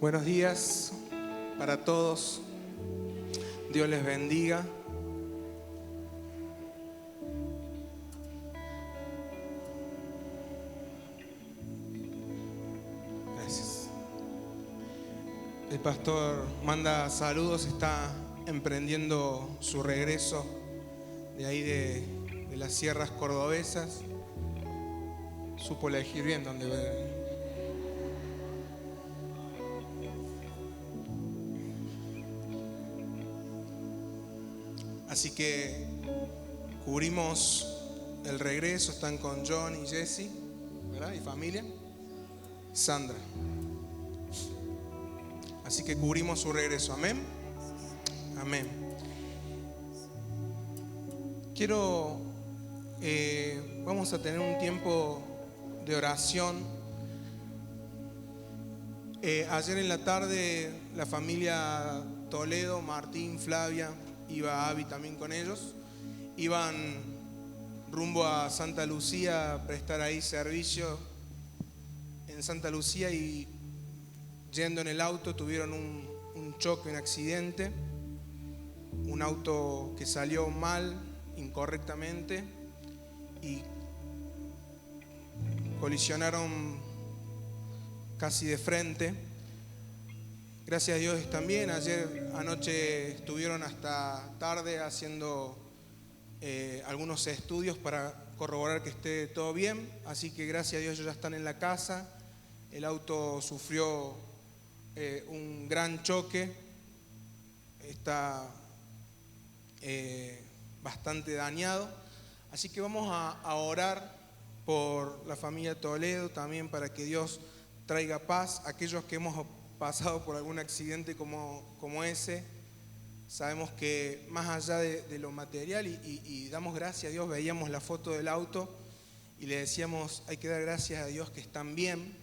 Buenos días para todos. Dios les bendiga. Gracias. El pastor manda saludos, está emprendiendo su regreso de ahí de las sierras cordobesas. Supo elegir bien dónde ver. Así que cubrimos el regreso, están con John y Jesse, ¿verdad? Y familia, Sandra. Así que cubrimos su regreso, amén. Amén. Vamos a tener un tiempo de oración. Ayer en la tarde la familia Toledo, Martín, Flavia, iba Abby también con ellos, iban rumbo a Santa Lucía a prestar ahí servicio en Santa Lucía y yendo en el auto tuvieron un choque, un accidente, un auto que salió mal, incorrectamente, y colisionaron casi de frente. Gracias a Dios están bien. Anoche estuvieron hasta tarde haciendo algunos estudios para corroborar que esté todo bien. Así que gracias a Dios ellos ya están en la casa. El auto sufrió un gran choque. Está bastante dañado. Así que vamos a orar por la familia Toledo también para que Dios traiga paz. Aquellos que hemos pasado por algún accidente como ese, sabemos que más allá de lo material, y damos gracias a Dios, veíamos la foto del auto y le decíamos, hay que dar gracias a Dios que están bien.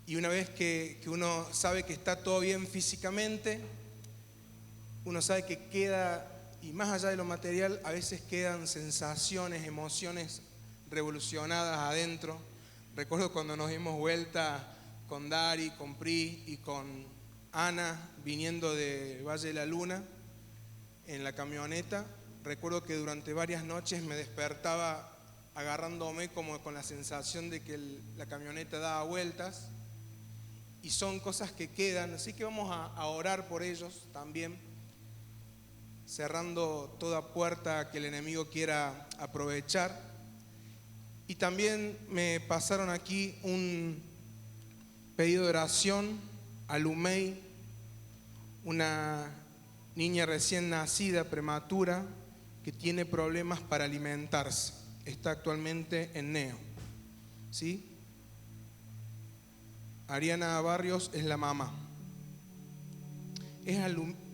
Y una vez que uno sabe que está todo bien físicamente, uno sabe que queda, y más allá de lo material, a veces quedan sensaciones, emociones revolucionadas adentro. Recuerdo cuando nos dimos vuelta con Dari, con Pri y con Ana viniendo de Valle de la Luna en la camioneta. Recuerdo que durante varias noches me despertaba agarrándome como con la sensación de que la camioneta daba vueltas, y son cosas que quedan. Así que vamos a orar por ellos también, cerrando toda puerta que el enemigo quiera aprovechar. Y también me pasaron aquí un pedido de oración a Lumey, una niña recién nacida, prematura, que tiene problemas para alimentarse. Está actualmente en Neo, ¿sí? Ariana Barrios es la mamá. ¿Es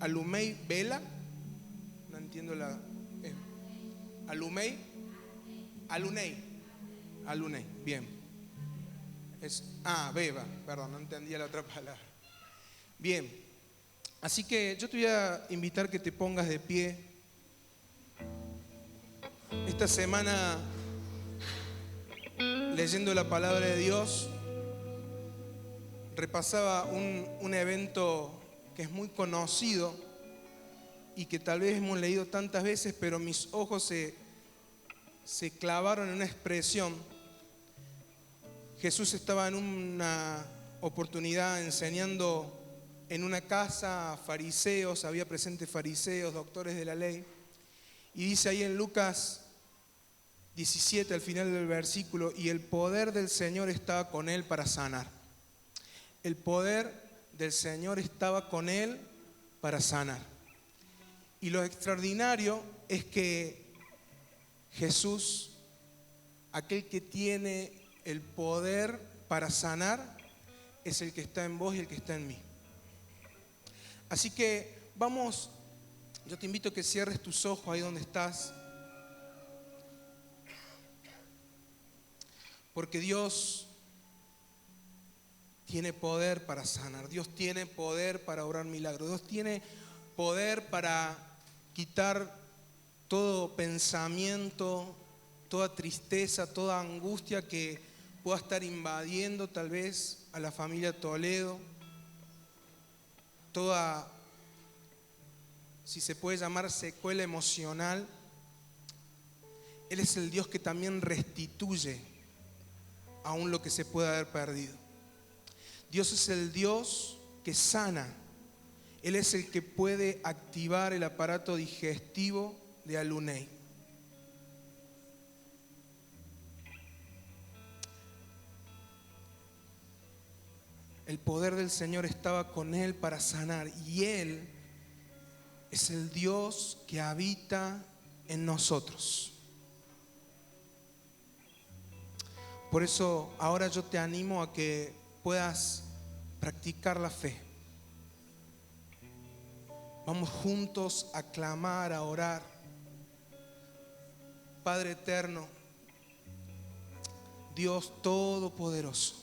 Alumey Vela? No entiendo la... ¿Alumey? Aluney, bien. Beba, perdón, no entendía la otra palabra. Bien, así que yo te voy a invitar que te pongas de pie. Esta semana, leyendo la palabra de Dios, repasaba un evento que es muy conocido y que tal vez hemos leído tantas veces, pero mis ojos se clavaron en una expresión. Jesús estaba en una oportunidad enseñando en una casa a fariseos, había presentes fariseos, doctores de la ley, y dice ahí en Lucas 17, al final del versículo, y el poder del Señor estaba con él para sanar. El poder del Señor estaba con él para sanar. Y lo extraordinario es que Jesús, aquel que tiene el poder para sanar, es el que está en vos y el que está en mí. Así que vamos, yo te invito a que cierres tus ojos ahí donde estás, porque Dios tiene poder para sanar, Dios tiene poder para obrar milagros, Dios tiene poder para quitar todo pensamiento, toda tristeza, toda angustia que pueda estar invadiendo tal vez a la familia Toledo, toda, si se puede llamar, secuela emocional. Él es el Dios que también restituye aún lo que se puede haber perdido. Dios es el Dios que sana. Él es el que puede activar el aparato digestivo de Alunei. El poder del Señor estaba con él para sanar, y Él es el Dios que habita en nosotros. Por eso ahora yo te animo a que puedas practicar la fe. Vamos juntos a clamar, a orar. Padre eterno, Dios todopoderoso,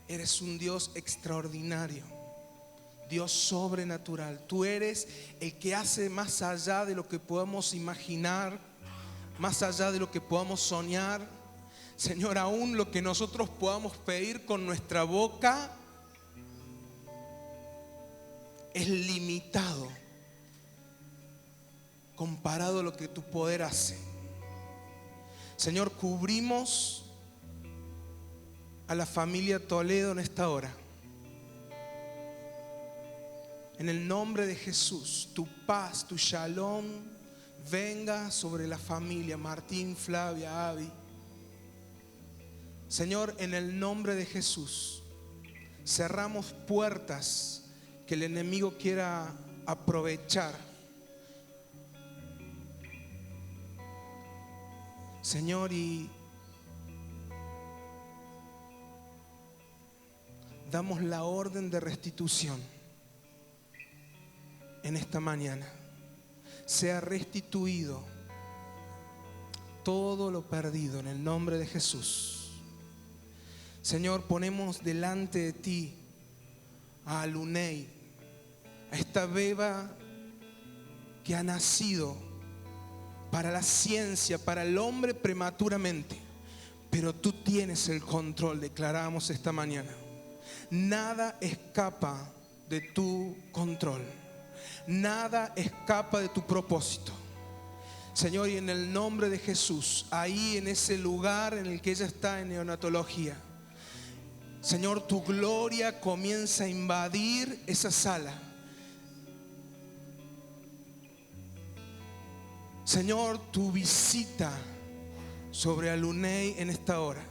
eres un Dios extraordinario, Dios sobrenatural. Tú eres el que hace más allá de lo que podamos imaginar, más allá de lo que podamos soñar. Señor, aún lo que nosotros podamos pedir con nuestra boca es limitado comparado a lo que tu poder hace. Señor, cubrimos a la familia Toledo en esta hora. En el nombre de Jesús, tu paz, tu shalom venga sobre la familia Martín, Flavia, Abby. Señor, en el nombre de Jesús, cerramos puertas que el enemigo quiera aprovechar. Señor, y damos la orden de restitución en esta mañana. Sea restituido todo lo perdido en el nombre de Jesús. Señor, ponemos delante de ti a Alunei, a esta beba que ha nacido para la ciencia, para el hombre prematuramente, pero tú tienes el control, declaramos esta mañana. Nada escapa de tu control, nada escapa de tu propósito. Señor, y en el nombre de Jesús, ahí en ese lugar en el que ella está en neonatología, Señor, tu gloria comienza a invadir esa sala. Señor, tu visita sobre Alunei en esta hora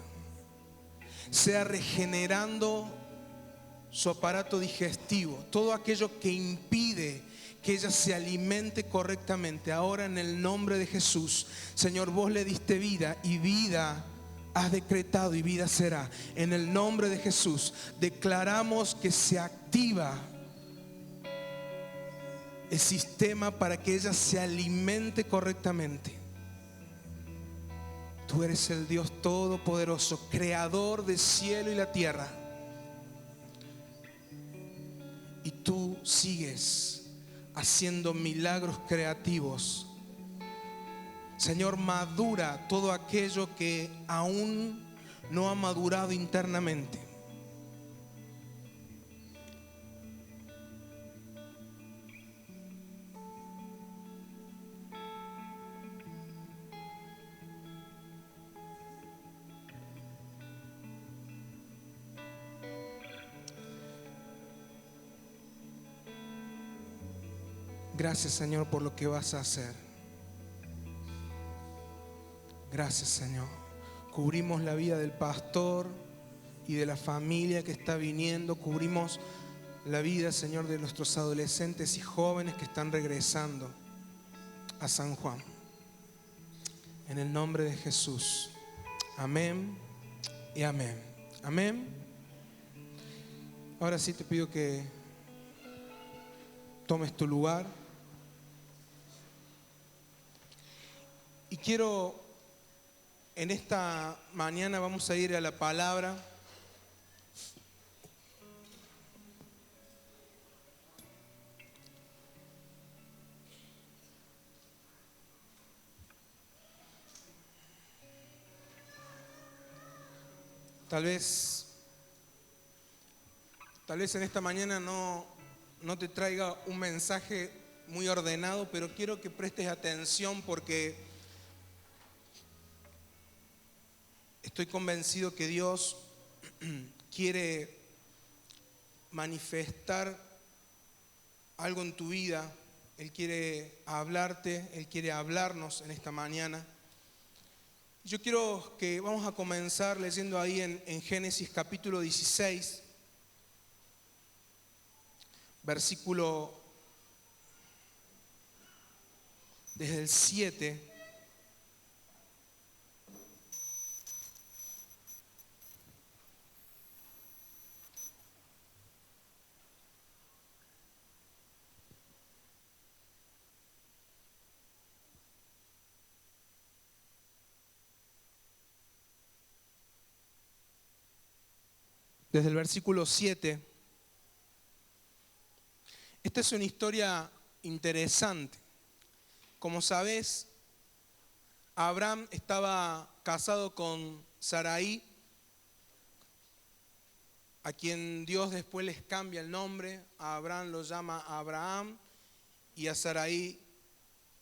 sea regenerando su aparato digestivo, todo aquello que impide que ella se alimente correctamente. Ahora en el nombre de Jesús, Señor, vos le diste vida y vida has decretado y vida será. En el nombre de Jesús declaramos que se activa el sistema para que ella se alimente correctamente. Tú eres el Dios todopoderoso, creador del cielo y la tierra. Y tú sigues haciendo milagros creativos. Señor, madura todo aquello que aún no ha madurado internamente. Gracias, Señor, por lo que vas a hacer. Gracias, Señor. Cubrimos la vida del pastor y de la familia que está viniendo. Cubrimos la vida, Señor, de nuestros adolescentes y jóvenes que están regresando a San Juan. En el nombre de Jesús. Amén y amén. Amén. Ahora sí te pido que tomes tu lugar. Y quiero, en esta mañana vamos a ir a la palabra. Tal vez, tal vez en esta mañana no te traiga un mensaje muy ordenado, pero quiero que prestes atención porque estoy convencido que Dios quiere manifestar algo en tu vida. Él quiere hablarte, Él quiere hablarnos en esta mañana. Yo quiero que vamos a comenzar leyendo ahí en Génesis capítulo 16, versículo desde el 7. Desde el versículo 7. Esta es una historia interesante. Como sabes, Abraham estaba casado con Sarai, a quien Dios después les cambia el nombre. A Abraham lo llama Abraham y a Sarai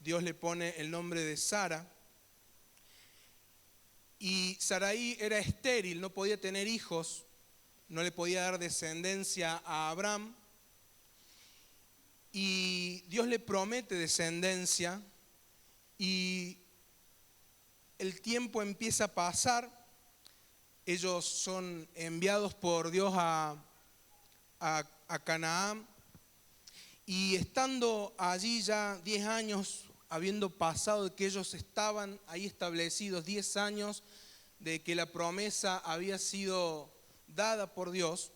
Dios le pone el nombre de Sara. Y Sarai era estéril, no podía tener hijos, no le podía dar descendencia a Abraham. Y Dios le promete descendencia y el tiempo empieza a pasar. Ellos son enviados por Dios a Canaán. Y estando allí ya 10 años, habiendo pasado de que ellos estaban ahí establecidos, 10 años de que la promesa había sido dada por Dios,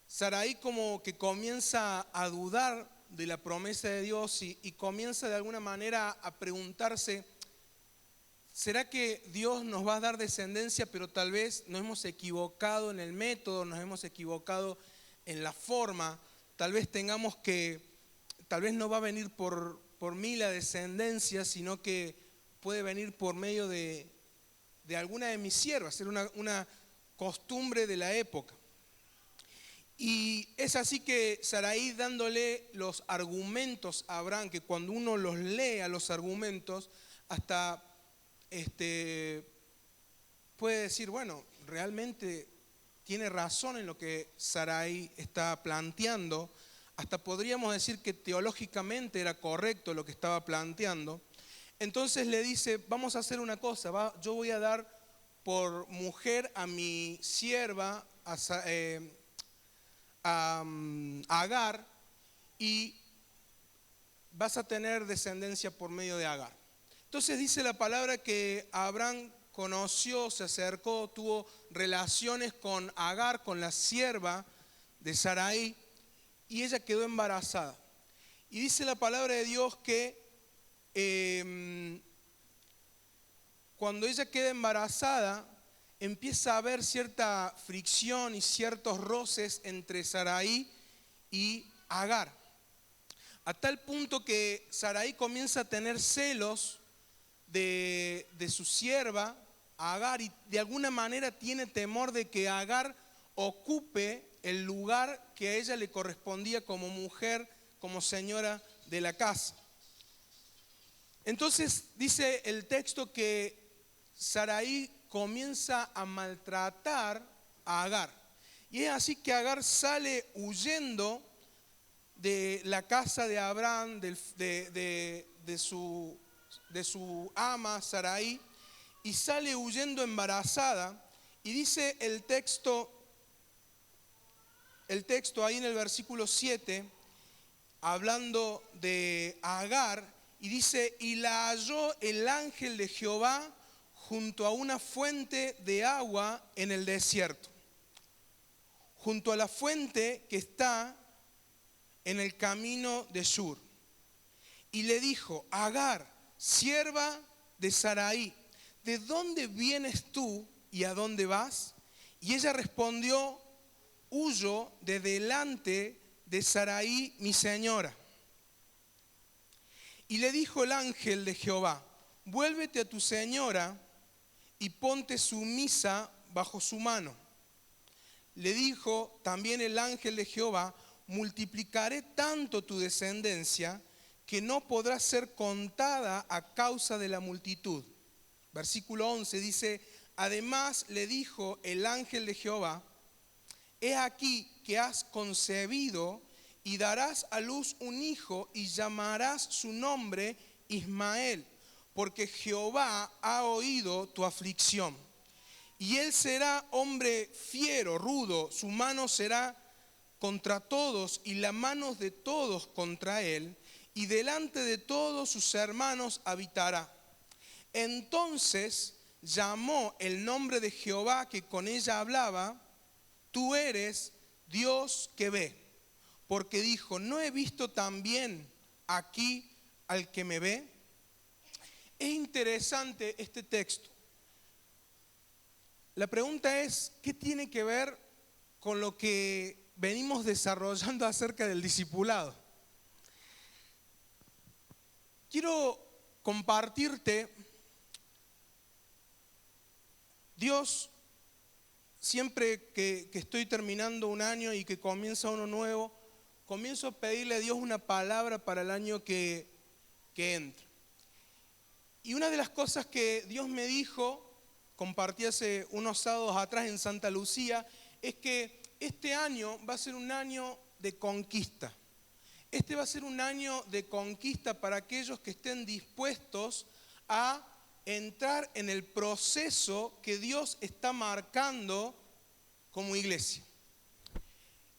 Sarai como que comienza a dudar de la promesa de Dios y comienza de alguna manera a preguntarse, ¿será que Dios nos va a dar descendencia, pero tal vez nos hemos equivocado en el método, nos hemos equivocado en la forma? Tal vez tal vez no va a venir por mí la descendencia, sino que puede venir por medio de alguna de mis siervas, ser una costumbre de la época. Y es así que Sarai, dándole los argumentos a Abraham, que cuando uno los lee a los argumentos, hasta puede decir, bueno, realmente tiene razón en lo que Sarai está planteando. Hasta podríamos decir que teológicamente era correcto lo que estaba planteando. Entonces le dice, vamos a hacer una cosa, yo voy a dar por mujer a mi sierva, a Agar, y vas a tener descendencia por medio de Agar. Entonces dice la palabra que Abraham conoció, se acercó, tuvo relaciones con Agar, con la sierva de Sarai, y ella quedó embarazada. Y dice la palabra de Dios que cuando ella queda embarazada, empieza a haber cierta fricción y ciertos roces entre Sarai y Agar. A tal punto que Sarai comienza a tener celos de su sierva, Agar, y de alguna manera tiene temor de que Agar ocupe el lugar que a ella le correspondía como mujer, como señora de la casa. Entonces dice el texto que Sarai comienza a maltratar a Agar. Y es así que Agar sale huyendo de la casa de Abraham, de su ama Sarai, y sale huyendo embarazada. Y dice el texto ahí en el versículo 7, hablando de Agar, y dice, y la halló el ángel de Jehová junto a una fuente de agua en el desierto, junto a la fuente que está en el camino de Shur. Y le dijo, Agar, sierva de Sarai, ¿de dónde vienes tú y a dónde vas? Y ella respondió, huyo de delante de Sarai, mi señora. Y le dijo el ángel de Jehová, vuélvete a tu señora y ponte sumisa bajo su mano. Le dijo también el ángel de Jehová: multiplicaré tanto tu descendencia que no podrá ser contada a causa de la multitud. Versículo 11 dice: además le dijo el ángel de Jehová: he aquí que has concebido y darás a luz un hijo y llamarás su nombre Ismael, porque Jehová ha oído tu aflicción. Y él será hombre fiero, rudo, su mano será contra todos y la mano de todos contra él, y delante de todos sus hermanos habitará. Entonces llamó el nombre de Jehová que con ella hablaba: tú eres Dios que ve. Porque dijo: ¿no he visto también aquí al que me ve? Es interesante este texto. La pregunta es: ¿qué tiene que ver con lo que venimos desarrollando acerca del discipulado? Quiero compartirte, Dios, siempre que estoy terminando un año y que comienza uno nuevo, comienzo a pedirle a Dios una palabra para el año que entra. Y una de las cosas que Dios me dijo, compartí hace unos sábados atrás en Santa Lucía, es que este año va a ser un año de conquista. Este va a ser un año de conquista para aquellos que estén dispuestos a entrar en el proceso que Dios está marcando como iglesia.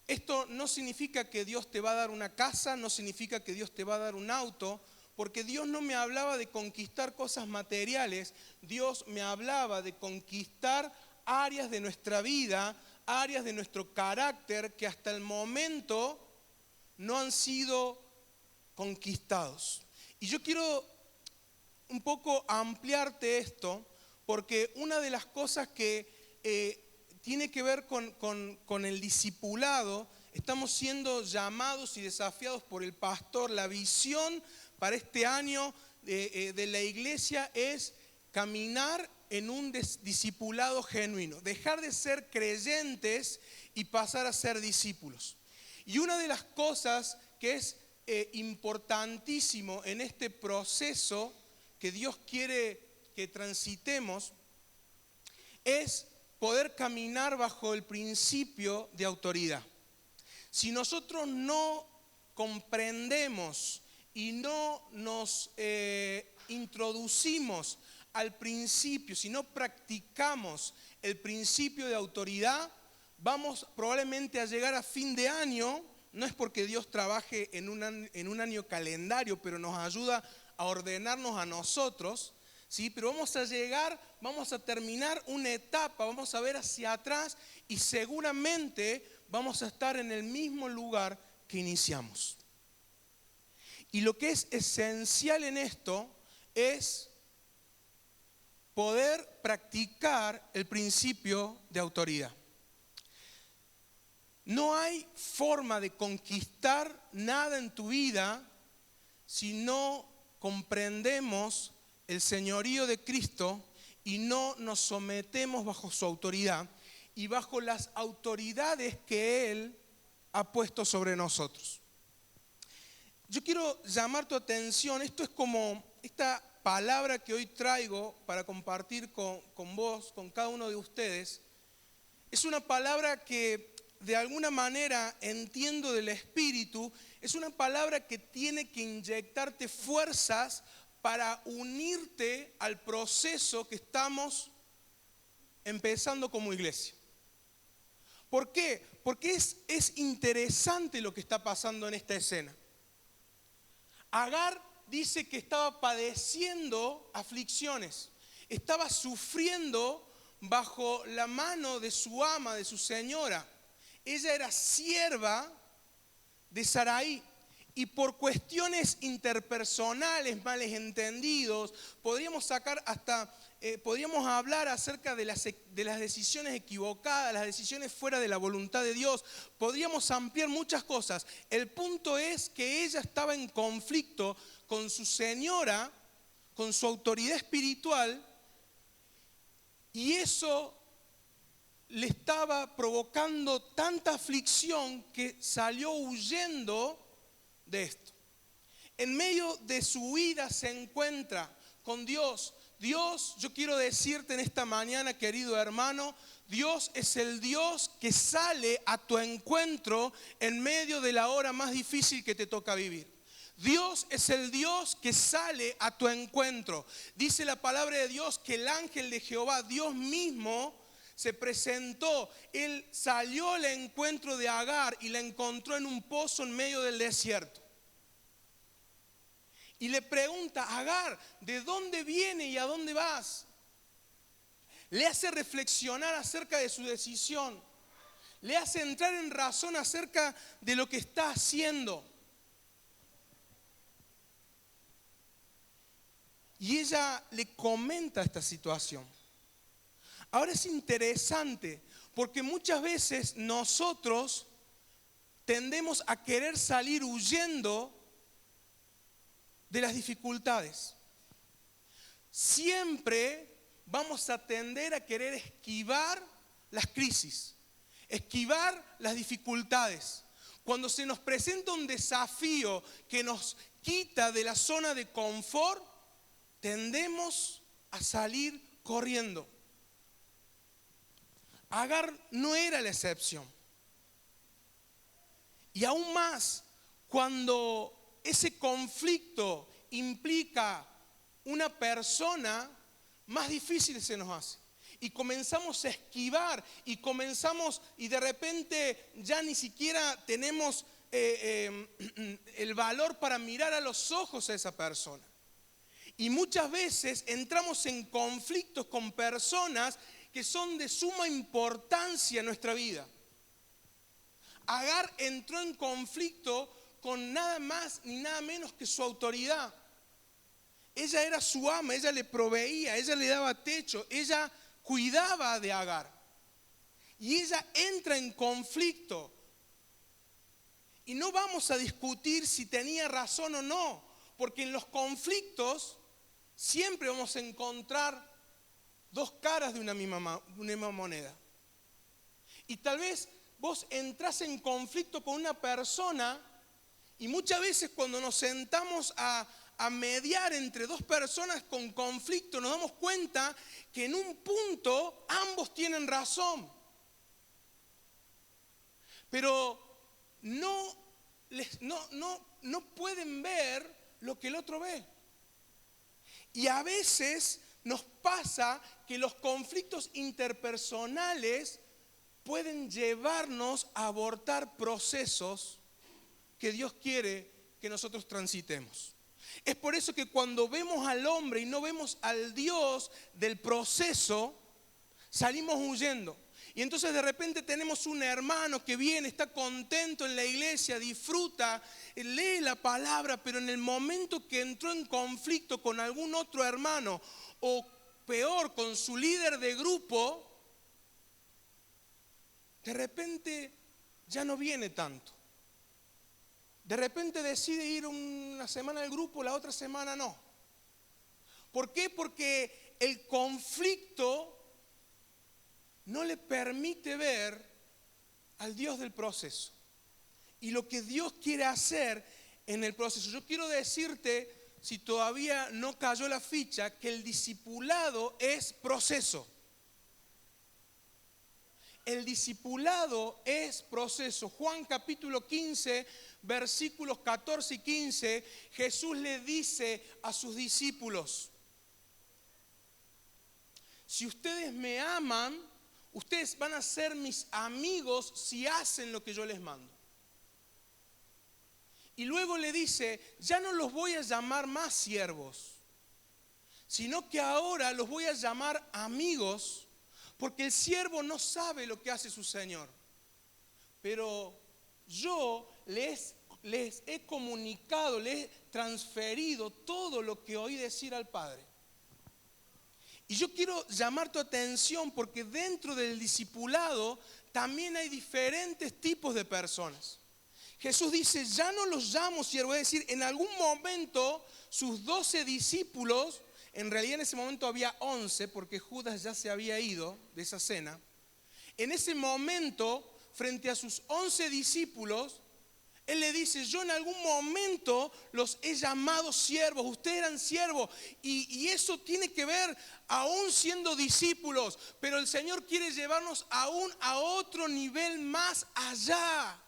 Esto no significa que Dios te va a dar una casa, no significa que Dios te va a dar un auto, porque Dios no me hablaba de conquistar cosas materiales. Dios me hablaba de conquistar áreas de nuestra vida, áreas de nuestro carácter que hasta el momento no han sido conquistados. Y yo quiero un poco ampliarte esto, porque una de las cosas que tiene que ver con el discipulado, estamos siendo llamados y desafiados por el pastor. La visión para este año de la iglesia es caminar en un discipulado genuino, dejar de ser creyentes y pasar a ser discípulos. Y una de las cosas que es importantísimo en este proceso que Dios quiere que transitemos es poder caminar bajo el principio de autoridad. Si nosotros no comprendemos y no nos introducimos al principio, si no practicamos el principio de autoridad, vamos probablemente a llegar a fin de año. No es porque Dios trabaje en un año calendario, pero nos ayuda a ordenarnos a nosotros, ¿sí? Pero vamos a terminar una etapa, vamos a ver hacia atrás y seguramente vamos a estar en el mismo lugar que iniciamos. Y lo que es esencial en esto es poder practicar el principio de autoridad. No hay forma de conquistar nada en tu vida si no comprendemos el señorío de Cristo y no nos sometemos bajo su autoridad y bajo las autoridades que Él ha puesto sobre nosotros. Yo quiero llamar tu atención, esto es como esta palabra que hoy traigo para compartir con vos, con cada uno de ustedes. Es una palabra que de alguna manera entiendo del Espíritu, es una palabra que tiene que inyectarte fuerzas para unirte al proceso que estamos empezando como iglesia. ¿Por qué? Porque es interesante lo que está pasando en esta escena. Agar dice que estaba padeciendo aflicciones, estaba sufriendo bajo la mano de su ama, de su señora. Ella era sierva de Sarai y por cuestiones interpersonales, males entendidos, podríamos hablar acerca de las decisiones equivocadas, las decisiones fuera de la voluntad de Dios, podríamos ampliar muchas cosas. El punto es que ella estaba en conflicto con su señora, con su autoridad espiritual, y eso le estaba provocando tanta aflicción que salió huyendo de esto. En medio de su huida se encuentra con Dios. Dios, yo quiero decirte en esta mañana, querido hermano, Dios es el Dios que sale a tu encuentro en medio de la hora más difícil que te toca vivir. Dios es el Dios que sale a tu encuentro. Dice la palabra de Dios que el ángel de Jehová, Dios mismo, se presentó. Él salió al encuentro de Agar y la encontró en un pozo en medio del desierto. Y le pregunta: Agar, ¿de dónde viene y a dónde vas? Le hace reflexionar acerca de su decisión. Le hace entrar en razón acerca de lo que está haciendo. Y ella le comenta esta situación. Ahora es interesante porque muchas veces nosotros tendemos a querer salir huyendo de las dificultades. Siempre vamos a tender a querer esquivar las crisis, esquivar las dificultades. Cuando se nos presenta un desafío que nos quita de la zona de confort, tendemos a salir corriendo. Agar no era la excepción. Y aún más, cuando ese conflicto implica una persona, más difícil se nos hace. Y comenzamos a esquivar y de repente ya ni siquiera tenemos el valor para mirar a los ojos a esa persona. Y muchas veces entramos en conflictos con personas que son de suma importancia en nuestra vida. Agar entró en conflicto con nada más ni nada menos que su autoridad. Ella era su ama, ella le proveía, ella le daba techo, ella cuidaba de Agar. Y ella entra en conflicto. Y no vamos a discutir si tenía razón o no, porque en los conflictos siempre vamos a encontrar dos caras de una misma moneda. Y tal vez vos entrás en conflicto con una persona y muchas veces cuando nos sentamos a mediar entre dos personas con conflicto nos damos cuenta que en un punto ambos tienen razón. Pero no pueden ver lo que el otro ve. Y a veces nos pasa que los conflictos interpersonales pueden llevarnos a abortar procesos que Dios quiere que nosotros transitemos. Es por eso que cuando vemos al hombre y no vemos al Dios del proceso, salimos huyendo. Y entonces de repente tenemos un hermano que viene, está contento en la iglesia, disfruta, lee la palabra, pero en el momento que entró en conflicto con algún otro hermano o peor, con su líder de grupo, de repente ya no viene tanto. De repente decide ir una semana al grupo, la otra semana no. ¿Por qué? Porque el conflicto no le permite ver al Dios del proceso y lo que Dios quiere hacer en el proceso. Yo quiero decirte, si todavía no cayó la ficha, que el discipulado es proceso. El discipulado es proceso. Juan capítulo 15, versículos 14 y 15, Jesús le dice a sus discípulos: si ustedes me aman, ustedes van a ser mis amigos si hacen lo que yo les mando. Y luego le dice: ya no los voy a llamar más siervos, sino que ahora los voy a llamar amigos, porque el siervo no sabe lo que hace su señor. Pero yo les he comunicado, les he transferido todo lo que oí decir al Padre. Y yo quiero llamar tu atención porque dentro del discipulado también hay diferentes tipos de personas. Jesús dice: ya no los llamo siervos, es decir, en algún momento sus 12 discípulos, en realidad en ese momento había 11 porque Judas ya se había ido de esa cena. En ese momento, frente a sus 11 discípulos, Él le dice, yo en algún momento los he llamado siervos, ustedes eran siervos, y eso tiene que ver aún siendo discípulos, pero el Señor quiere llevarnos aún a otro nivel más allá,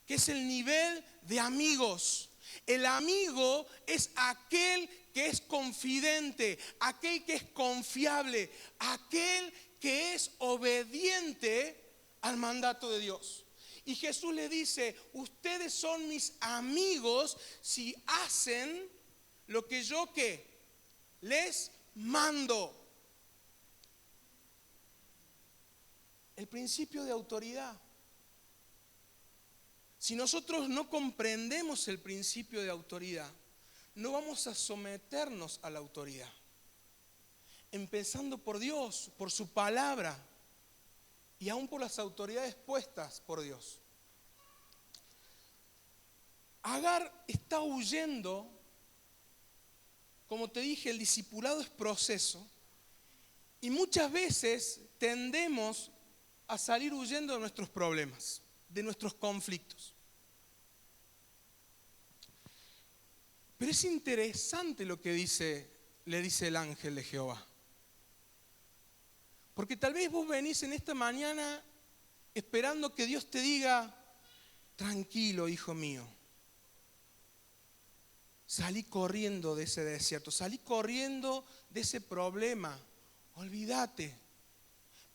que es el nivel de amigos. El amigo es aquel que es confidente, aquel que es confiable, aquel que es obediente al mandato de Dios. Y Jesús le dice, ustedes son mis amigos si hacen lo que yo ¿qué? Les mando. El principio de autoridad. Si nosotros no comprendemos el principio de autoridad, no vamos a someternos a la autoridad. Empezando por Dios, por su palabra y aún por las autoridades puestas por Dios. Agar está huyendo, como te dije, el discipulado es proceso y muchas veces tendemos a salir huyendo de nuestros problemas, de nuestros conflictos. Pero es interesante lo que le dice el ángel de Jehová. Porque tal vez vos venís en esta mañana esperando que Dios te diga, tranquilo, hijo mío. Salí corriendo de ese desierto, salí corriendo de ese problema, olvídate.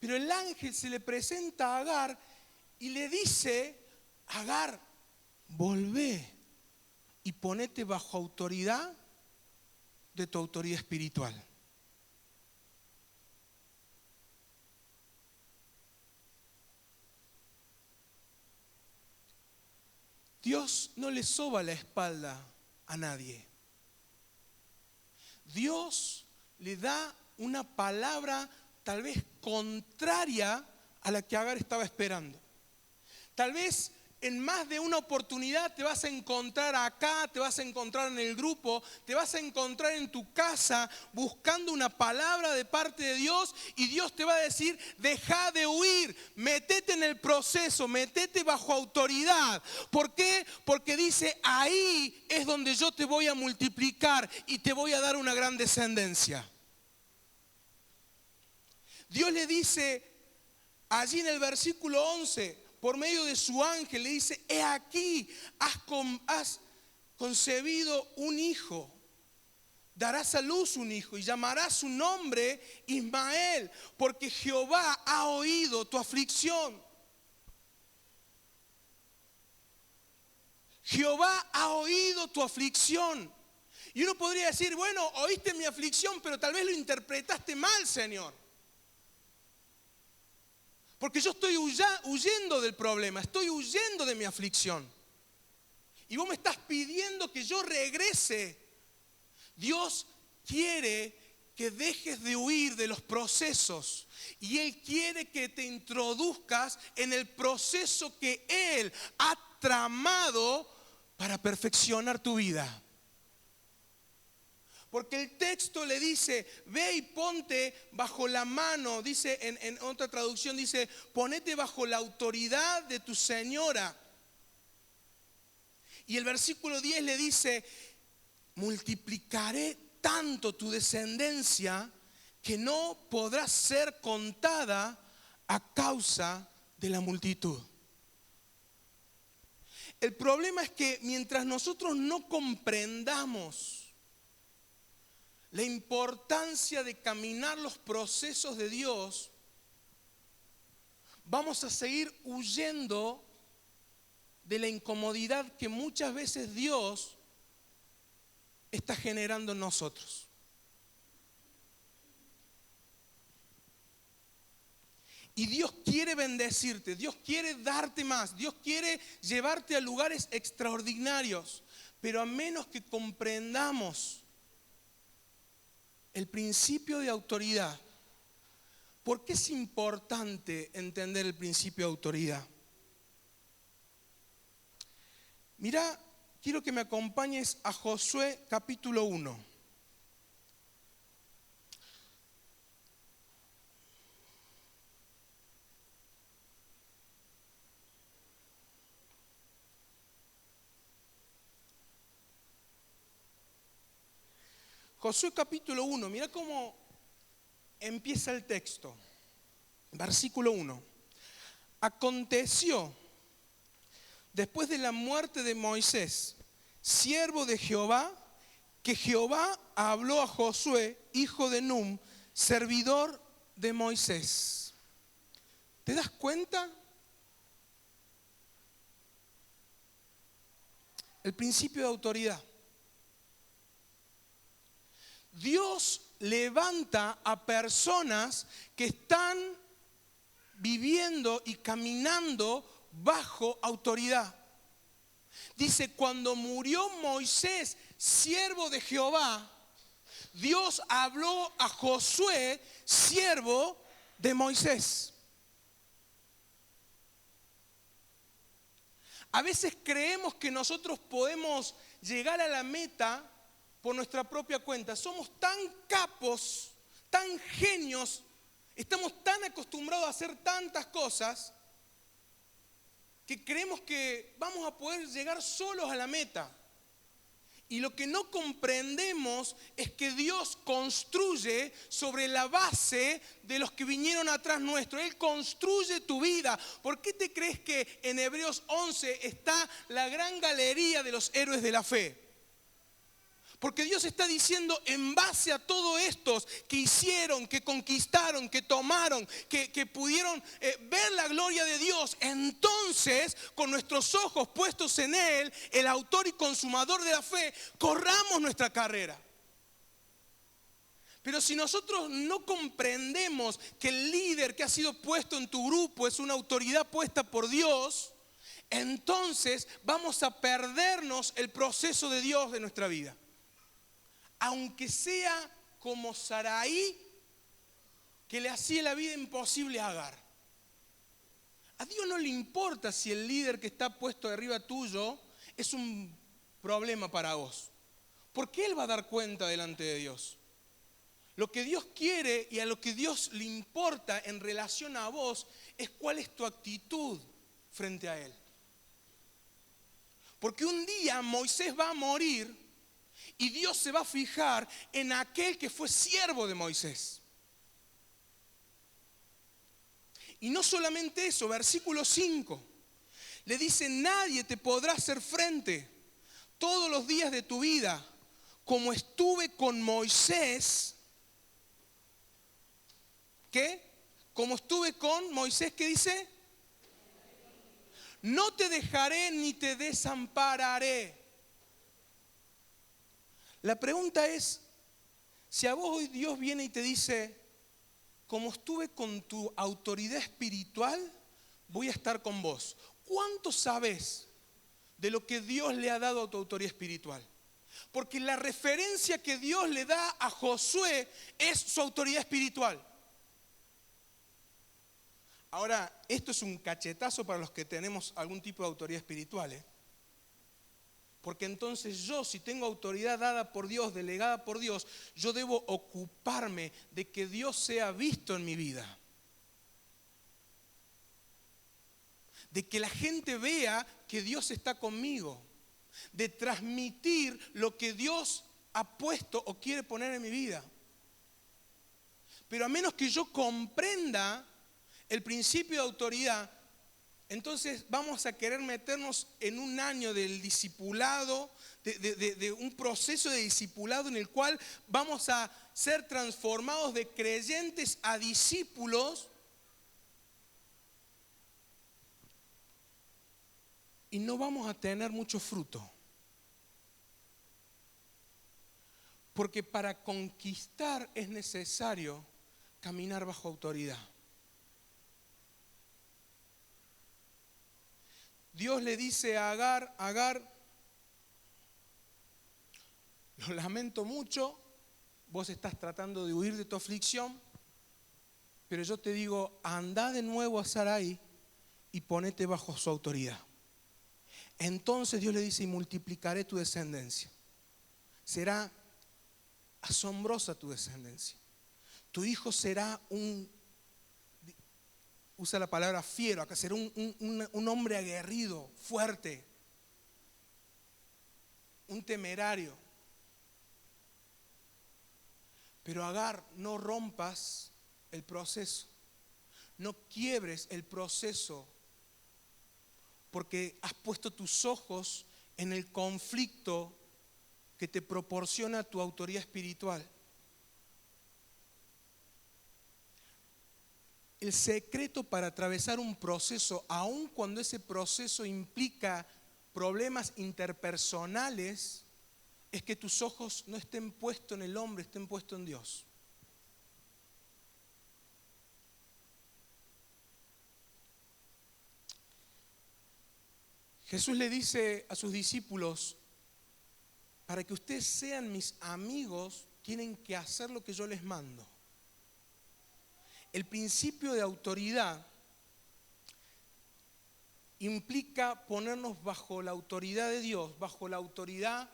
Pero el ángel se le presenta a Agar y le dice, Agar, volvé y ponete bajo autoridad de tu autoridad espiritual. Dios no le soba la espalda a nadie. Dios le da una palabra tal vez contraria a la que Agar estaba esperando. Tal vez en más de una oportunidad te vas a encontrar acá, te vas a encontrar en el grupo, te vas a encontrar en tu casa buscando una palabra de parte de Dios y Dios te va a decir, deja de huir, metete en el proceso, metete bajo autoridad. ¿Por qué? Porque dice, ahí es donde yo te voy a multiplicar y te voy a dar una gran descendencia. Dios le dice allí en el versículo 11, por medio de su ángel, le dice, he aquí, has concebido un hijo, darás a luz un hijo y llamarás su nombre Ismael, porque Jehová ha oído tu aflicción. Jehová ha oído tu aflicción. Y uno podría decir, bueno, oíste mi aflicción, pero tal vez lo interpretaste mal, Señor. Porque yo estoy huyendo del problema, estoy huyendo de mi aflicción. Y vos me estás pidiendo que yo regrese. Dios quiere que dejes de huir de los procesos. Y Él quiere que te introduzcas en el proceso que Él ha tramado para perfeccionar tu vida. Porque el texto le dice, ve y ponte bajo la mano, dice en otra traducción, dice, ponete bajo la autoridad de tu señora. Y el versículo 10 le dice, multiplicaré tanto tu descendencia que no podrá ser contada a causa de la multitud. El problema es que mientras nosotros no comprendamos la importancia de caminar los procesos de Dios, vamos a seguir huyendo de la incomodidad que muchas veces Dios está generando en nosotros. Y Dios quiere bendecirte, Dios quiere darte más, Dios quiere llevarte a lugares extraordinarios, pero a menos que comprendamos el principio de autoridad. ¿Por qué es importante entender el principio de autoridad? Mira, quiero que me acompañes a Josué capítulo 1. Josué capítulo 1, mira cómo empieza el texto. Versículo 1. Aconteció, después de la muerte de Moisés, siervo de Jehová, que Jehová habló a Josué, hijo de Nun, servidor de Moisés. ¿Te das cuenta? El principio de autoridad. Dios levanta a personas que están viviendo y caminando bajo autoridad. Dice, cuando murió Moisés, siervo de Jehová, Dios habló a Josué, siervo de Moisés. A veces creemos que nosotros podemos llegar a la meta por nuestra propia cuenta. Somos tan capos, tan genios, estamos tan acostumbrados a hacer tantas cosas que creemos que vamos a poder llegar solos a la meta. Y lo que no comprendemos es que Dios construye sobre la base de los que vinieron atrás nuestro. Él construye tu vida. ¿Por qué te crees que en Hebreos 11 está la gran galería de los héroes de la fe? Porque Dios está diciendo, en base a todos estos que hicieron, que conquistaron, que tomaron, que pudieron ver la gloria de Dios, entonces con nuestros ojos puestos en Él, el autor y consumador de la fe, corramos nuestra carrera. Pero si nosotros no comprendemos que el líder que ha sido puesto en tu grupo es una autoridad puesta por Dios, entonces vamos a perdernos el proceso de Dios de nuestra vida. Aunque sea como Saraí, que le hacía la vida imposible a Agar. A Dios no le importa si el líder que está puesto arriba tuyo es un problema para vos, porque Él va a dar cuenta delante de Dios. Lo que Dios quiere y a lo que Dios le importa en relación a vos es cuál es tu actitud frente a Él. Porque un día Moisés va a morir y Dios se va a fijar en aquel que fue siervo de Moisés. Y no solamente eso, versículo 5. Le dice, nadie te podrá hacer frente todos los días de tu vida, como estuve con Moisés. ¿Qué? Como estuve con Moisés, ¿qué dice? No te dejaré ni te desampararé. La pregunta es, si a vos hoy Dios viene y te dice, como estuve con tu autoridad espiritual, voy a estar con vos. ¿Cuánto sabes de lo que Dios le ha dado a tu autoridad espiritual? Porque la referencia que Dios le da a Josué es su autoridad espiritual. Ahora, esto es un cachetazo para los que tenemos algún tipo de autoridad espiritual, ¿eh? Porque entonces yo, si tengo autoridad dada por Dios, delegada por Dios, yo debo ocuparme de que Dios sea visto en mi vida. De que la gente vea que Dios está conmigo. De transmitir lo que Dios ha puesto o quiere poner en mi vida. Pero a menos que yo comprenda el principio de autoridad, entonces vamos a querer meternos en un año del discipulado, de un proceso de discipulado en el cual vamos a ser transformados de creyentes a discípulos y no vamos a tener mucho fruto. Porque para conquistar es necesario caminar bajo autoridad. Dios le dice a Agar, Agar, lo lamento mucho, vos estás tratando de huir de tu aflicción, pero yo te digo, anda de nuevo a Sarai y ponete bajo su autoridad. Entonces Dios le dice, y multiplicaré tu descendencia. Será asombrosa tu descendencia. Tu hijo será usa la palabra fiero, acá será un hombre aguerrido, fuerte, un temerario. Pero Agar, no rompas el proceso, no quiebres el proceso, porque has puesto tus ojos en el conflicto que te proporciona tu autoridad espiritual. El secreto para atravesar un proceso, aun cuando ese proceso implica problemas interpersonales, es que tus ojos no estén puestos en el hombre, estén puestos en Dios. Jesús le dice a sus discípulos: para que ustedes sean mis amigos, tienen que hacer lo que yo les mando. El principio de autoridad implica ponernos bajo la autoridad de Dios, bajo la autoridad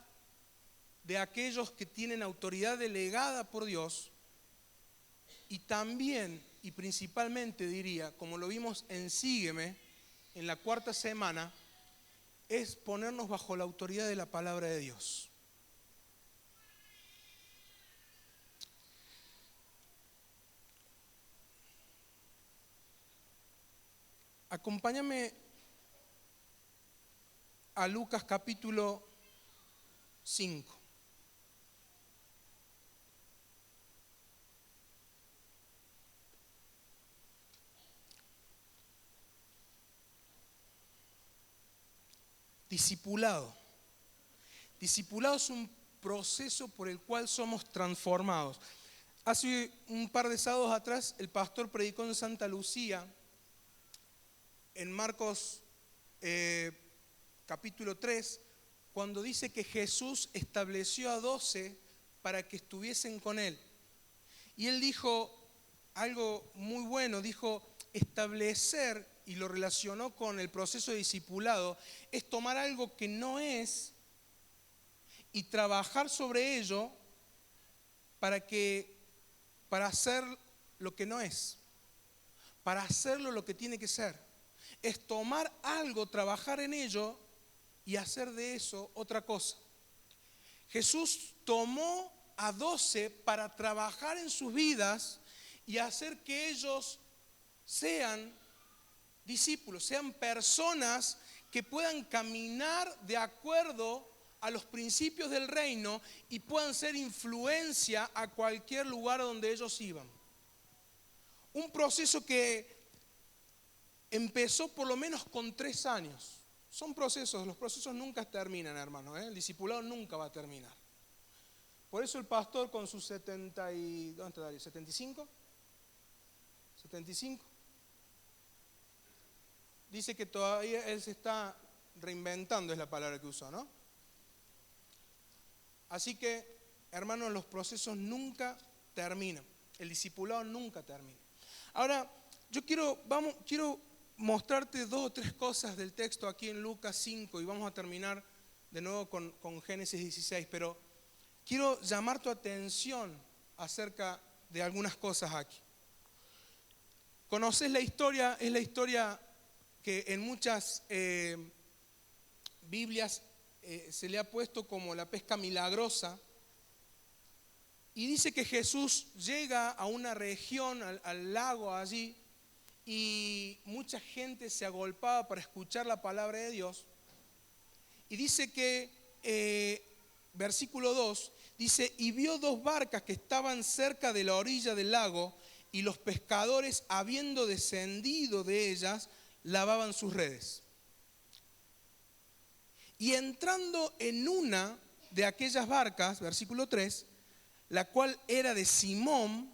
de aquellos que tienen autoridad delegada por Dios, y también y principalmente diría, como lo vimos en Sígueme, en la 4ª semana, es ponernos bajo la autoridad de la palabra de Dios. Acompáñame a Lucas capítulo 5. Discipulado. Discipulado es un proceso por el cual somos transformados. Hace un par de sábados atrás el pastor predicó en Santa Lucía, en Marcos capítulo 3, cuando dice que Jesús estableció a 12 para que estuviesen con él. Y él dijo algo muy bueno, dijo: establecer, y lo relacionó con el proceso de discipulado, es tomar algo que no es y trabajar sobre ello para hacer lo que no es, para hacerlo lo que tiene que ser. Es tomar algo, trabajar en ello y hacer de eso otra cosa. Jesús tomó a 12 para trabajar en sus vidas y hacer que ellos sean discípulos, sean personas que puedan caminar de acuerdo a los principios del reino y puedan ser influencia a cualquier lugar donde ellos iban. Un proceso que empezó por lo menos con 3 años. Son procesos, los procesos nunca terminan, hermano, El discipulado nunca va a terminar. Por eso el pastor con sus 70 y... ¿dónde está Darío? ¿75? ¿75? Dice que todavía él se está reinventando, es la palabra que usó, ¿no? Así que, hermanos, los procesos nunca terminan. El discipulado nunca termina. Ahora, yo quiero mostrarte 2 o 3 cosas del texto aquí en Lucas 5 y vamos a terminar de nuevo con Génesis 16, pero quiero llamar tu atención acerca de algunas cosas aquí. ¿Conoces la historia? Es la historia que en muchas Biblias se le ha puesto como la pesca milagrosa. Y dice que Jesús llega a una región, al lago allí, y mucha gente se agolpaba para escuchar la palabra de Dios. Y dice que, versículo 2, dice: y vio 2 barcas que estaban cerca de la orilla del lago, y los pescadores, habiendo descendido de ellas, lavaban sus redes. Y entrando en una de aquellas barcas, versículo 3, la cual era de Simón,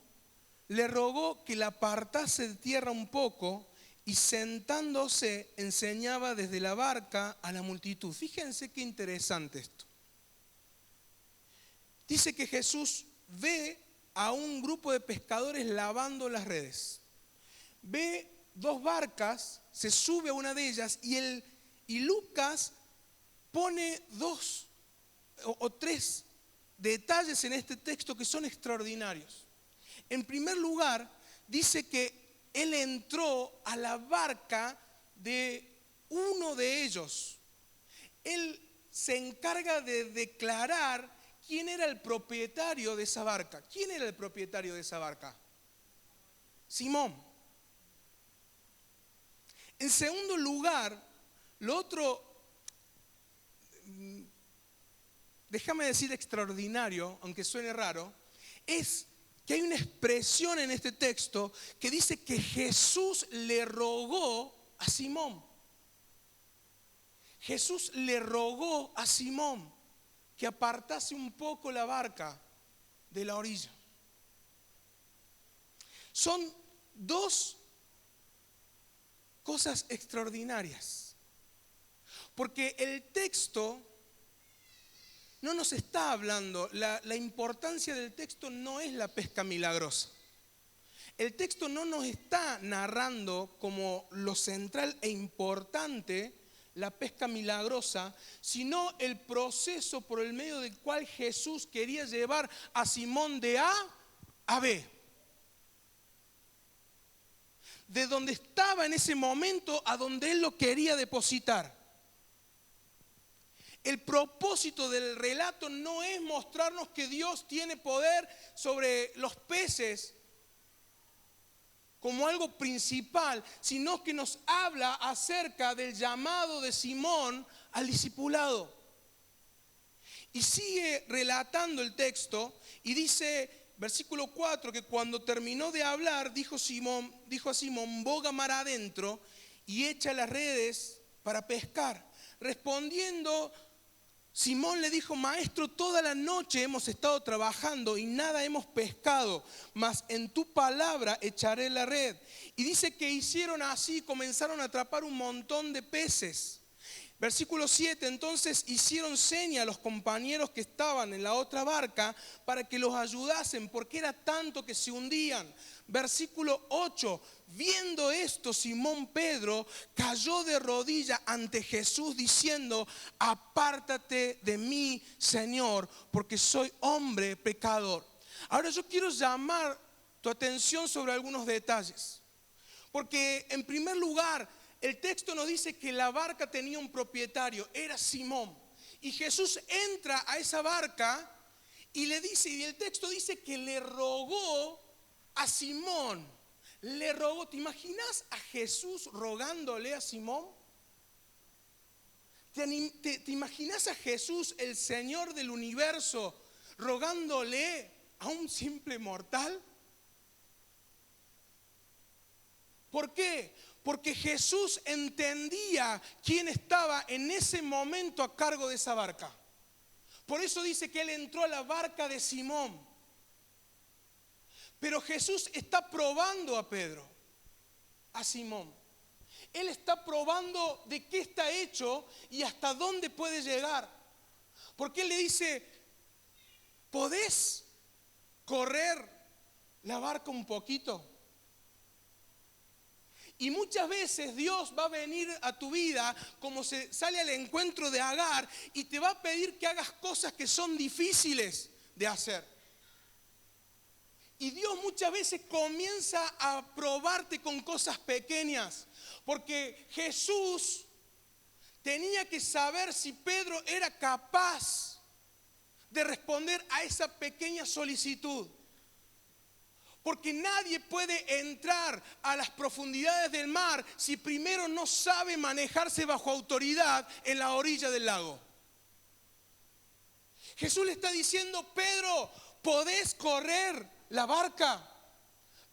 le rogó que la apartase de tierra un poco, y sentándose enseñaba desde la barca a la multitud. Fíjense qué interesante esto. Dice que Jesús ve a un grupo de pescadores lavando las redes. Ve 2 barcas, se sube a una de ellas y Lucas pone 2 o 3 detalles en este texto que son extraordinarios. En primer lugar, dice que él entró a la barca de uno de ellos. Él se encarga de declarar quién era el propietario de esa barca. ¿Quién era el propietario de esa barca? Simón. En segundo lugar, lo otro, déjame decir extraordinario, aunque suene raro, es que hay una expresión en este texto que dice que Jesús le rogó a Simón. Jesús le rogó a Simón que apartase un poco la barca de la orilla. Son dos cosas extraordinarias, porque el texto no nos está hablando, la importancia del texto no es la pesca milagrosa. El texto no nos está narrando como lo central e importante la pesca milagrosa, sino el proceso por el medio del cual Jesús quería llevar a Simón de A a B. De donde estaba en ese momento a donde él lo quería depositar. El propósito del relato no es mostrarnos que Dios tiene poder sobre los peces como algo principal, sino que nos habla acerca del llamado de Simón al discipulado. Y sigue relatando el texto y dice, versículo 4, que cuando terminó de hablar, dijo a Simón, boga mar adentro y echa las redes para pescar. Respondiendo, Simón le dijo, maestro, toda la noche hemos estado trabajando y nada hemos pescado, mas en tu palabra echaré la red. Y dice que hicieron así, comenzaron a atrapar un montón de peces. Versículo 7, entonces hicieron seña a los compañeros que estaban en la otra barca para que los ayudasen, porque era tanto que se hundían. Versículo 8, viendo esto, Simón Pedro cayó de rodillas ante Jesús diciendo, apártate de mí, Señor, porque soy hombre pecador. Ahora yo quiero llamar tu atención sobre algunos detalles, porque en primer lugar, el texto nos dice que la barca tenía un propietario, era Simón. Y Jesús entra a esa barca y le dice, y el texto dice que le rogó a Simón. Le rogó. ¿Te imaginas a Jesús rogándole a Simón? ¿Te imaginas a Jesús, el Señor del universo, rogándole a un simple mortal? ¿Por qué? Porque Jesús entendía quién estaba en ese momento a cargo de esa barca. Por eso dice que él entró a la barca de Simón. Pero Jesús está probando a Pedro, a Simón. Él está probando de qué está hecho y hasta dónde puede llegar. Porque él le dice, ¿podés correr la barca un poquito? Y muchas veces Dios va a venir a tu vida como se sale al encuentro de Agar y te va a pedir que hagas cosas que son difíciles de hacer. Y Dios muchas veces comienza a probarte con cosas pequeñas, porque Jesús tenía que saber si Pedro era capaz de responder a esa pequeña solicitud. Porque nadie puede entrar a las profundidades del mar si primero no sabe manejarse bajo autoridad en la orilla del lago. Jesús le está diciendo, Pedro, podés correr la barca.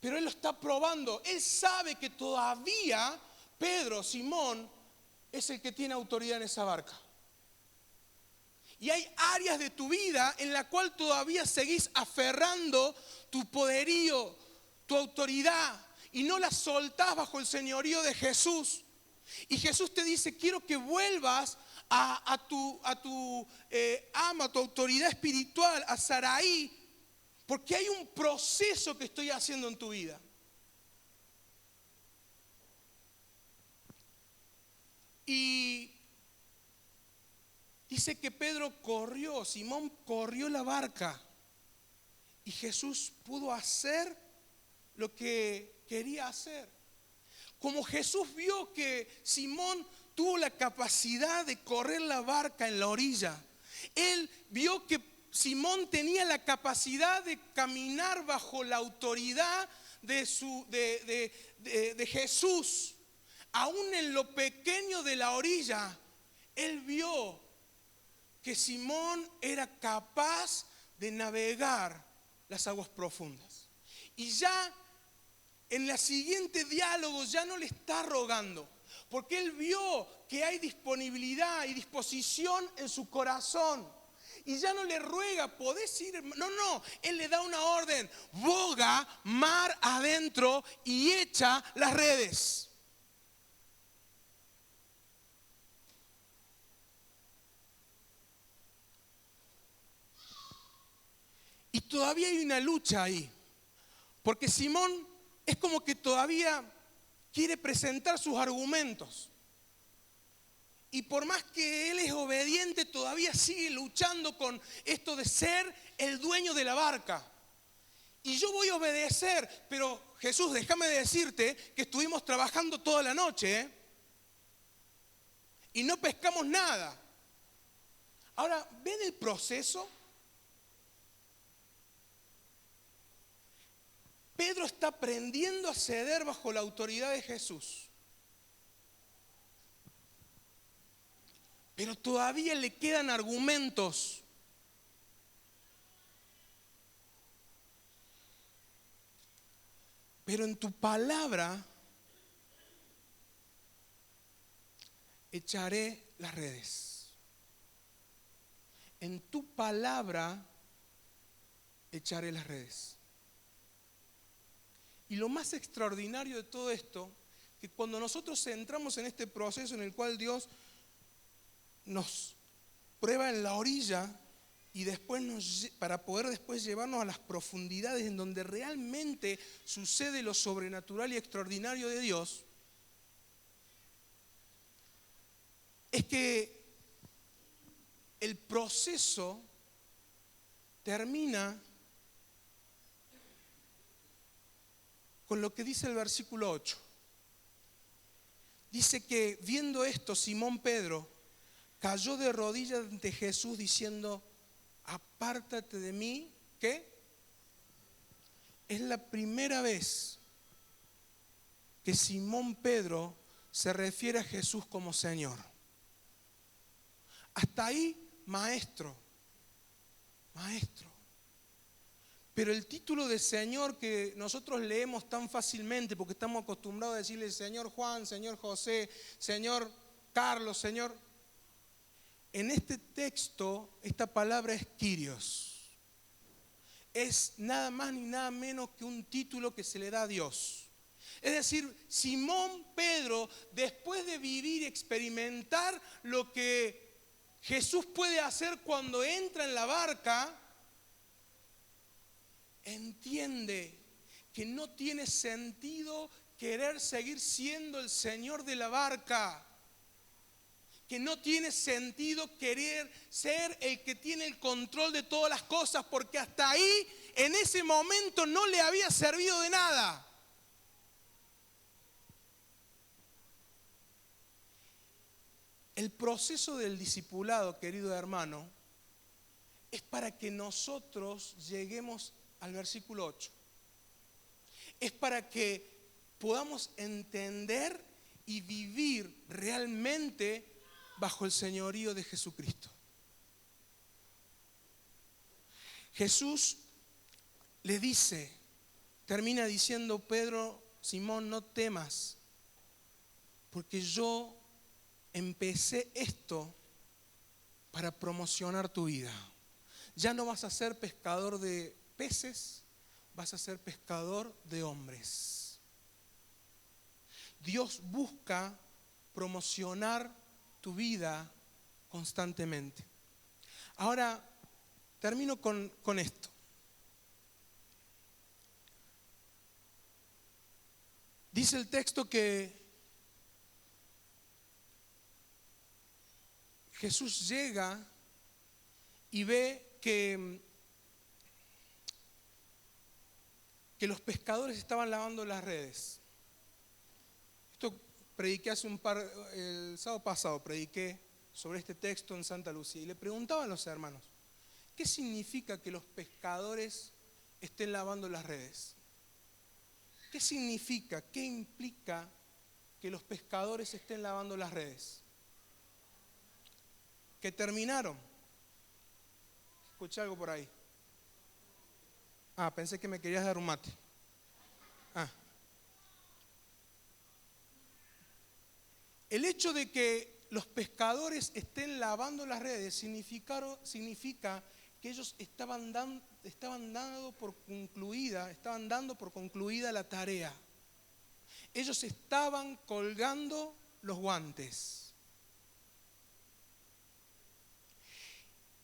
Pero él lo está probando. Él sabe que todavía Pedro, Simón, es el que tiene autoridad en esa barca. Y hay áreas de tu vida en la cual todavía seguís aferrando tu poderío, tu autoridad, y no la soltás bajo el señorío de Jesús. Y Jesús te dice, quiero que vuelvas a tu ama, a tu autoridad espiritual, a Saraí, porque hay un proceso que estoy haciendo en tu vida. Y dice que Simón corrió la barca y Jesús pudo hacer lo que quería hacer. Como Jesús vio que Simón tuvo la capacidad de correr la barca en la orilla, él vio que Simón tenía la capacidad de caminar bajo la autoridad de Jesús. Aún en lo pequeño de la orilla, él vio que Simón era capaz de navegar las aguas profundas. Y ya en el siguiente diálogo ya no le está rogando, porque él vio que hay disponibilidad y disposición en su corazón. Y ya no le ruega, ¿podés ir? No, él le da una orden: boga mar adentro y echa las redes. Y todavía hay una lucha ahí, porque Simón es como que todavía quiere presentar sus argumentos. Y por más que él es obediente, todavía sigue luchando con esto de ser el dueño de la barca. Y yo voy a obedecer, pero Jesús, déjame decirte que estuvimos trabajando toda la noche, y no pescamos nada. Ahora, ¿ven el proceso? Pedro está aprendiendo a ceder bajo la autoridad de Jesús. Pero todavía le quedan argumentos. Pero en tu palabra echaré las redes. En tu palabra echaré las redes. Y lo más extraordinario de todo esto, que cuando nosotros entramos en este proceso en el cual Dios nos prueba en la orilla y después para poder después llevarnos a las profundidades en donde realmente sucede lo sobrenatural y extraordinario de Dios, es que el proceso termina con lo que dice el versículo 8. Dice que viendo esto, Simón Pedro cayó de rodillas ante Jesús diciendo: apártate de mí. ¿Qué? Es la primera vez que Simón Pedro se refiere a Jesús como Señor. Hasta ahí, maestro. Pero el título de Señor que nosotros leemos tan fácilmente, porque estamos acostumbrados a decirle Señor Juan, Señor José, Señor Carlos, Señor. En este texto, esta palabra es Kyrios. Es nada más ni nada menos que un título que se le da a Dios. Es decir, Simón Pedro, después de vivir y experimentar lo que Jesús puede hacer cuando entra en la barca, entiende que no tiene sentido querer seguir siendo el Señor de la barca. Que no tiene sentido querer ser el que tiene el control de todas las cosas, porque hasta ahí, en ese momento, no le había servido de nada. El proceso del discipulado, querido hermano, es para que nosotros lleguemos al versículo 8. Es para que podamos entender y vivir realmente bajo el señorío de Jesucristo. Jesús le dice, termina diciendo: Pedro, Simón, no temas, porque yo empecé esto para promocionar tu vida. Ya no vas a ser pescador de peces, vas a ser pescador de hombres. Dios busca promocionar tu vida constantemente. Ahora termino con esto. Dice el texto que Jesús llega y ve que los pescadores estaban lavando las redes. Esto prediqué el sábado pasado, prediqué sobre este texto en Santa Lucía y le preguntaban a los hermanos: ¿qué significa que los pescadores estén lavando las redes? ¿Qué significa, qué implica que los pescadores estén lavando las redes? Que terminaron. Escuché algo por ahí. Pensé que me querías dar un mate. El hecho de que los pescadores estén lavando las redes significa que ellos estaban dando por concluida la tarea. Ellos estaban colgando los guantes.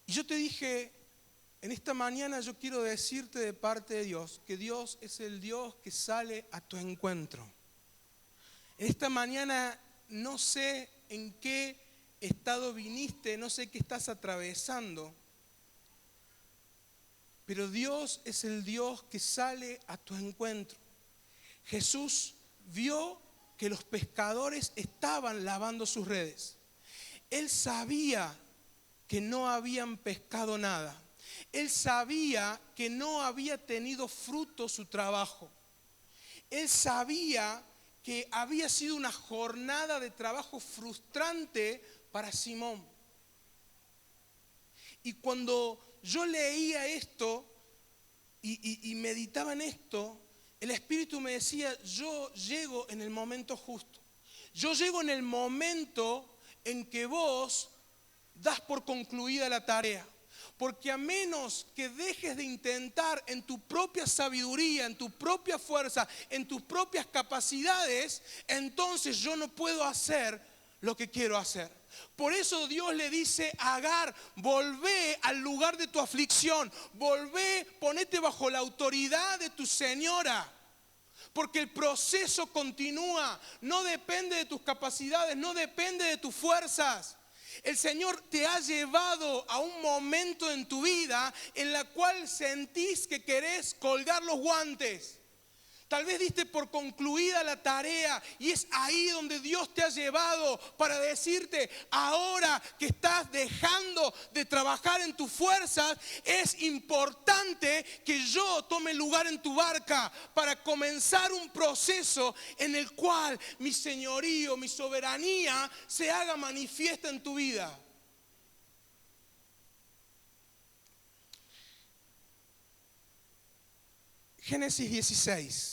Y yo te dije, en esta mañana yo quiero decirte de parte de Dios, que Dios es el Dios que sale a tu encuentro. En esta mañana no sé en qué estado viniste, no sé qué estás atravesando, pero Dios es el Dios que sale a tu encuentro. Jesús vio que los pescadores estaban lavando sus redes. Él sabía que no habían pescado nada. Él sabía que no había tenido fruto su trabajo. Él sabía que había sido una jornada de trabajo frustrante para Simón. Y cuando yo leía esto y meditaba en esto, el Espíritu me decía, yo llego en el momento justo. Yo llego en el momento en que vos das por concluida la tarea. Porque a menos que dejes de intentar en tu propia sabiduría, en tu propia fuerza, en tus propias capacidades, entonces yo no puedo hacer lo que quiero hacer. Por eso Dios le dice a Agar, volvé al lugar de tu aflicción, volvé, ponete bajo la autoridad de tu señora. Porque el proceso continúa, no depende de tus capacidades, no depende de tus fuerzas. El Señor te ha llevado a un momento en tu vida en la cual sentís que querés colgar los guantes. Tal vez diste por concluida la tarea y es ahí donde Dios te ha llevado para decirte, ahora que estás dejando de trabajar en tus fuerzas, es importante que yo tome lugar en tu barca para comenzar un proceso en el cual mi señorío, mi soberanía se haga manifiesta en tu vida. Génesis 16.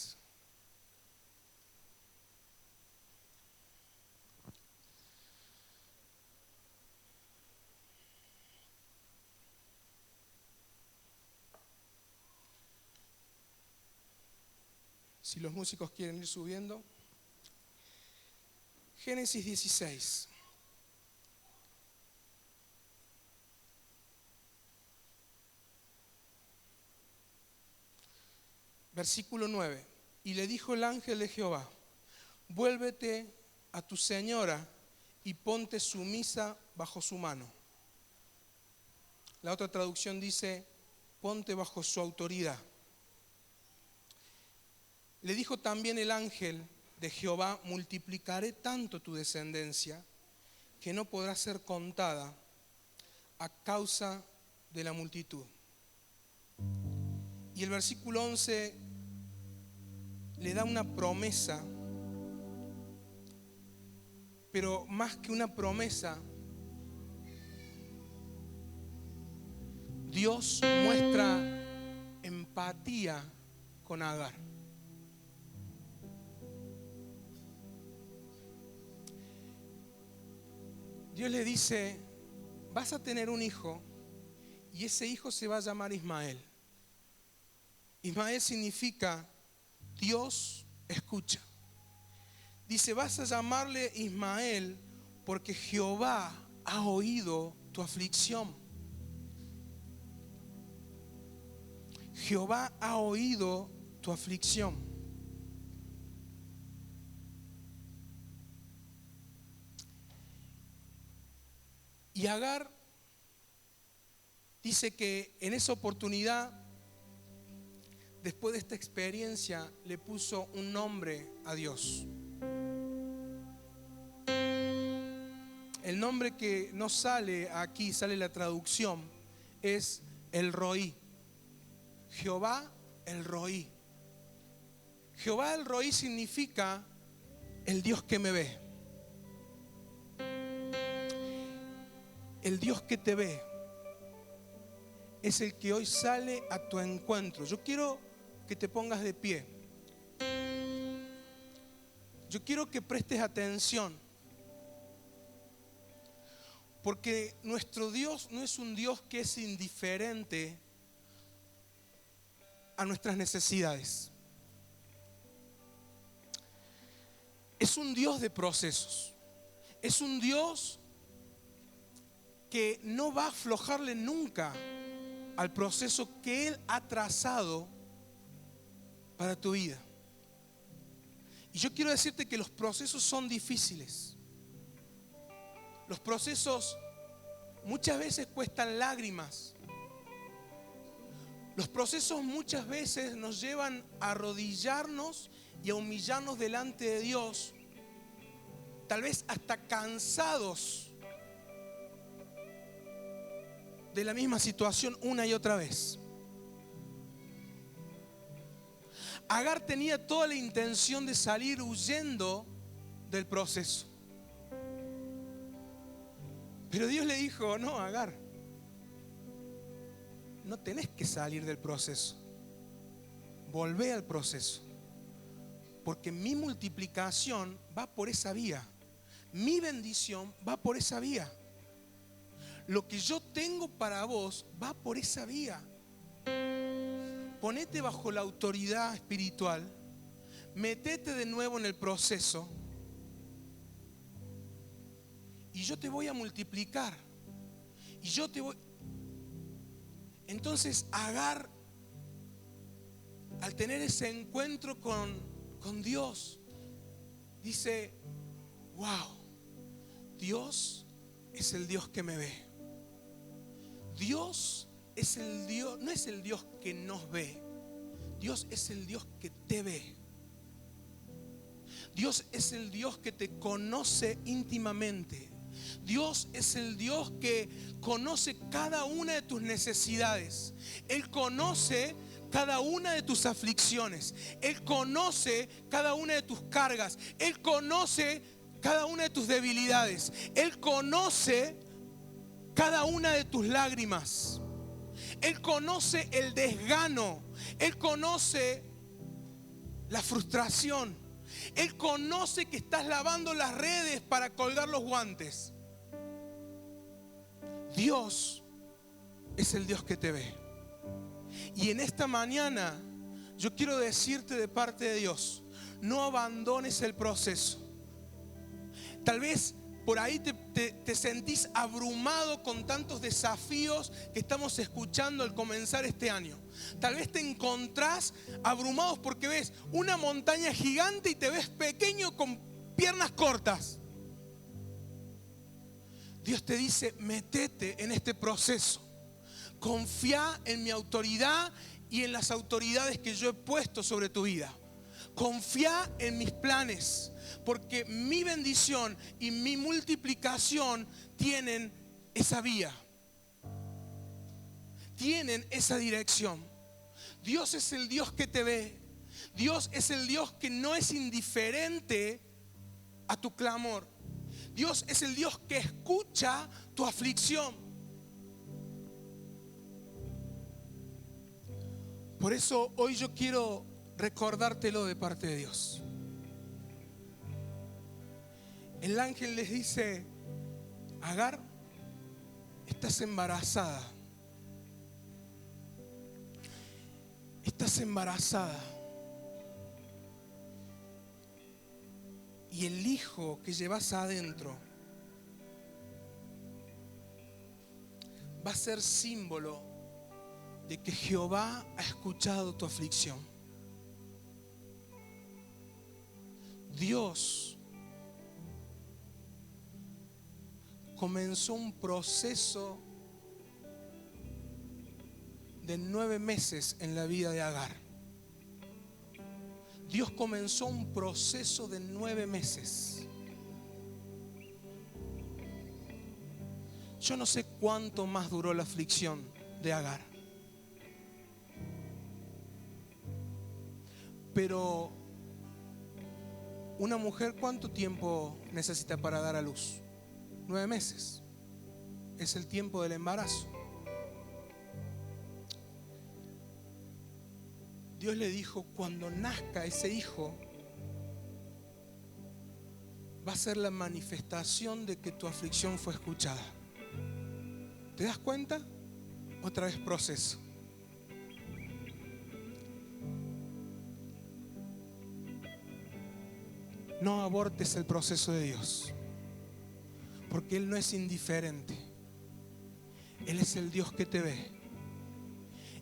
Si los músicos quieren ir subiendo. Génesis 16. Versículo 9. Y le dijo el ángel de Jehová, vuélvete a tu señora y ponte sumisa bajo su mano. La otra traducción dice, ponte bajo su autoridad. Le dijo también el ángel de Jehová, multiplicaré tanto tu descendencia que no podrá ser contada a causa de la multitud. Y el versículo 11 le da una promesa, pero más que una promesa, Dios muestra empatía con Agar. Dios le dice, vas a tener un hijo y ese hijo se va a llamar Ismael. Ismael significa Dios escucha. Dice, vas a llamarle Ismael porque Jehová ha oído tu aflicción. Jehová ha oído tu aflicción. Y Agar dice que en esa oportunidad, después de esta experiencia, le puso un nombre a Dios. El nombre que no sale aquí, sale la traducción, es el Roí. Jehová el Roí. Jehová el Roí significa el Dios que me ve. El Dios que te ve es el que hoy sale a tu encuentro. Yo quiero que te pongas de pie. Yo quiero que prestes atención. Porque nuestro Dios no es un Dios que es indiferente a nuestras necesidades. Es un Dios de procesos. Es un Dios que no va a aflojarle nunca al proceso que Él ha trazado para tu vida. Y yo quiero decirte que los procesos son difíciles. Los procesos muchas veces cuestan lágrimas. Los procesos muchas veces nos llevan a arrodillarnos y a humillarnos delante de Dios, tal vez hasta cansados de la misma situación una y otra vez. Agar tenía toda la intención de salir huyendo del proceso. Pero Dios le dijo: no, Agar, no tenés que salir del proceso. Volvé al proceso. Porque mi multiplicación va por esa vía. Mi bendición va por esa vía. Lo que yo tengo para vos va por esa vía. Ponete bajo la autoridad espiritual. Metete de nuevo en el proceso. Y yo te voy a multiplicar. Y yo te voy... Entonces Agar, al tener ese encuentro con Dios, dice: wow, Dios es el Dios que me ve. Dios es el Dios, no es el Dios que nos ve. Dios es el Dios que te ve. Dios es el Dios que te conoce íntimamente. Dios es el Dios que conoce cada una de tus necesidades. Él conoce cada una de tus aflicciones. Él conoce cada una de tus cargas. Él conoce cada una de tus debilidades. Él conoce cada una de tus lágrimas. Él conoce el desgano. Él conoce la frustración. Él conoce que estás lavando las redes para colgar los guantes. Dios es el Dios que te ve. Y en esta mañana yo quiero decirte de parte de Dios: no abandones el proceso. Tal vez por ahí te sentís abrumado con tantos desafíos que estamos escuchando al comenzar este año. Tal vez te encontrás abrumados porque ves una montaña gigante y te ves pequeño con piernas cortas. Dios te dice: métete en este proceso. Confía en mi autoridad y en las autoridades que yo he puesto sobre tu vida. Confía en mis planes, porque mi bendición y mi multiplicación tienen esa vía, tienen esa dirección. Dios es el Dios que te ve. Dios es el Dios que no es indiferente a tu clamor. Dios es el Dios que escucha tu aflicción. Por eso hoy yo quiero recordártelo de parte de Dios. El ángel les dice: Agar, estás embarazada. Estás embarazada. Y el hijo que llevas adentro va a ser símbolo de que Jehová ha escuchado tu aflicción. Dios comenzó un proceso de 9 meses en la vida de Agar. Dios comenzó un proceso de 9 meses. Yo no sé cuánto más duró la aflicción de Agar. Pero una mujer, ¿cuánto tiempo necesita para dar a luz? 9 meses. Es el tiempo del embarazo. Dios le dijo, cuando nazca ese hijo, va a ser la manifestación de que tu aflicción fue escuchada. ¿Te das cuenta? Otra vez proceso. No abortes el proceso de Dios, porque Él no es indiferente. Él es el Dios que te ve.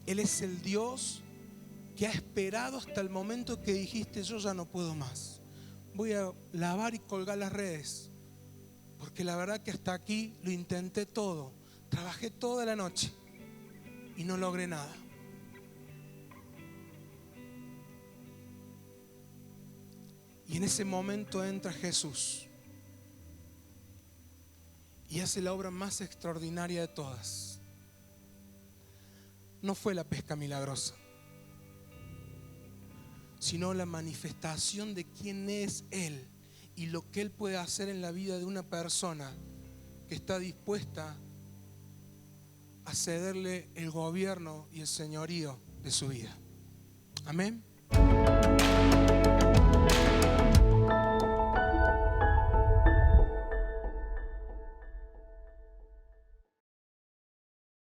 Él es el Dios que ha esperado hasta el momento que dijiste, yo ya no puedo más. Voy a lavar y colgar las redes, porque la verdad que hasta aquí lo intenté todo. Trabajé toda la noche y no logré nada. Y en ese momento entra Jesús y hace la obra más extraordinaria de todas. No fue la pesca milagrosa, sino la manifestación de quién es Él y lo que Él puede hacer en la vida de una persona que está dispuesta a cederle el gobierno y el señorío de su vida. Amén.